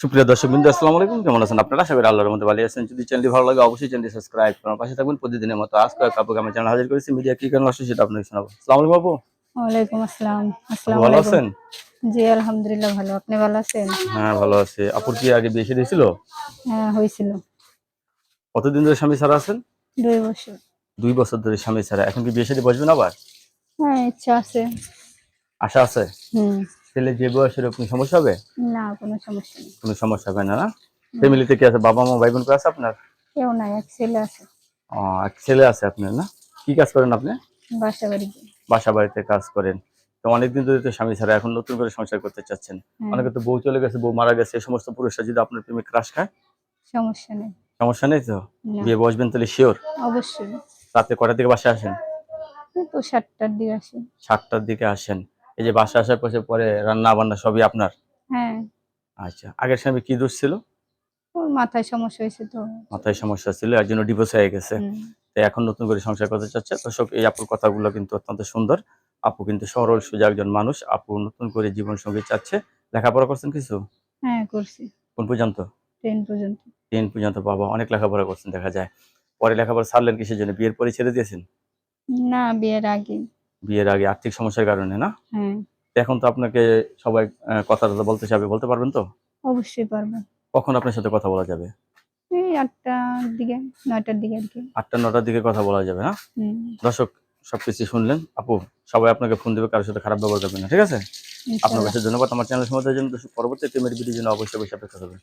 সুপ্রিয় দর্শকবৃন্দ, আসসালামু আলাইকুম। কেমন আছেন আপনারা? আশা করি আল্লাহর মধ্যে ভালো আছেন। যদি চ্যানেলটি ভালো লাগে অবশ্যই চ্যানেলটি সাবস্ক্রাইব করুন, পাশে থাকবেন। প্রতিদিনের মতো আজকে আপুকে আমি চ্যানেল হাজির করেছি। মিডিয়া কি কারণে আসছে সেটা আপনাকে শোনাবো। আসসালামু আলাইকুম আপু। ওয়ালাইকুম আসসালাম। আপু আসসালামু ভালো আলাইকুম। আছেন? জি, আলহামদুলিল্লাহ ভালো। আপনি ভালো আছেন? হ্যাঁ, ভালো আছি। আপুর কি আগে বিয়ে শাদী হয়েছিল? হ্যাঁ, হয়েছিল। কতদিন ধরে স্বামী ছাড়া আছেন? 2 বছর। 2 বছর ধরে স্বামী ছাড়া। এখন কি বিয়ে শাদী বসবেন আবার? হ্যাঁ, ইচ্ছা আছে। আশা আছে? হুম। ছেলে যে বয়স এরকম সমস্যা হবে? না, কোনো সমস্যা নেই। কোনো সমস্যা হবে না, না? হুম। ফ্যামিলিতে কি আছে? বাবা মা ভাই বোন কেউ আছে আপনার? কেউ নাই, এক ছেলে আছে। এক ছেলে আছে আপনার, না? কি কাজ করেন আপনি? বাসা বাড়িতে। বাসা বাড়িতে কাজ করেন। তো অনেকদিন ধরে তো স্বামী ছাড়া, এখন নতুন করে সংসার করতে চাচ্ছেন। হ্যাঁ, অনেকে তো বউ চলে গেছে, বউ মারা গেছে, এই সমস্ত পুরুষরা যদি আপনার প্রেমে ক্রাশ খায়, সমস্যা নেই। সমস্যা নেই তো? না, বিয়ে বসবেন তাহলে শিওর? অবশ্যই। রাতে কটার দিকে বাসায় আসেন? এই তো 7টার দিকে আসি। 7টার দিকে আসেন। এই যে বাসায় আসার পরে রান্না বান্না সবই আপনার? হ্যাঁ, আচ্ছা। আগের স্বামী কি দোষ ছিল? ওর মাথায় সমস্যা হয়েছে তো। মাথায় সমস্যা ছিল, এর জন্য ডিভোর্স হয়ে গেছে। হুম। তো এখন নতুন করে সংসার করতে চাচ্ছে। দর্শক, এই আপুর কথাগুলো কিন্তু অত্যন্ত সুন্দর। আপু কিন্তু সরল সোজা একজন মানুষ। আপু নতুন করে জীবনসঙ্গী চাচ্ছে। লেখাপড়া করছেন কিছু? হ্যাঁ, করছি। কোন পর্যন্ত? 10 পর্যন্ত। 10 পর্যন্ত। বাবা! অনেক লেখাপড়া করছেন দেখা যায়। পরে লেখাপড়া ছাড়লেন কিসের জন্য? বিয়ের পরে ছেড়ে দিয়েছেন? না, বিয়ের আগে। বিয়ের আগে আর্থিক সমস্যার কারণে, না? হ্যাঁ, তো এখন তো আপনাকে সবাই কথা-টথা বলতে চাবে, বলতে পারবেন তো? অবশ্যই পারবো। কখন আপনার সাথে কথা বলা যাবে? এই 8টার দিকে, 9টার দিকে আরকি। 8টা-9টার দিকে কথা বলা যাবে, না? হুম, দর্শক, সবকিছু শুনলেন। আপু, সবাই আপনাকে ফোন দিবে, কারো সাথে খারাপ ব্যবহার করবেন না। ঠিক আছে? আপনার ইনশাআল্লাহ। কাছে ধন্যবাদ। আমার চ্যানেল সম্বন্ধে জন্য পরবর্তী প্রেমের ভিডিওর জন্য অবশ্যই অপেক্ষা করবেন।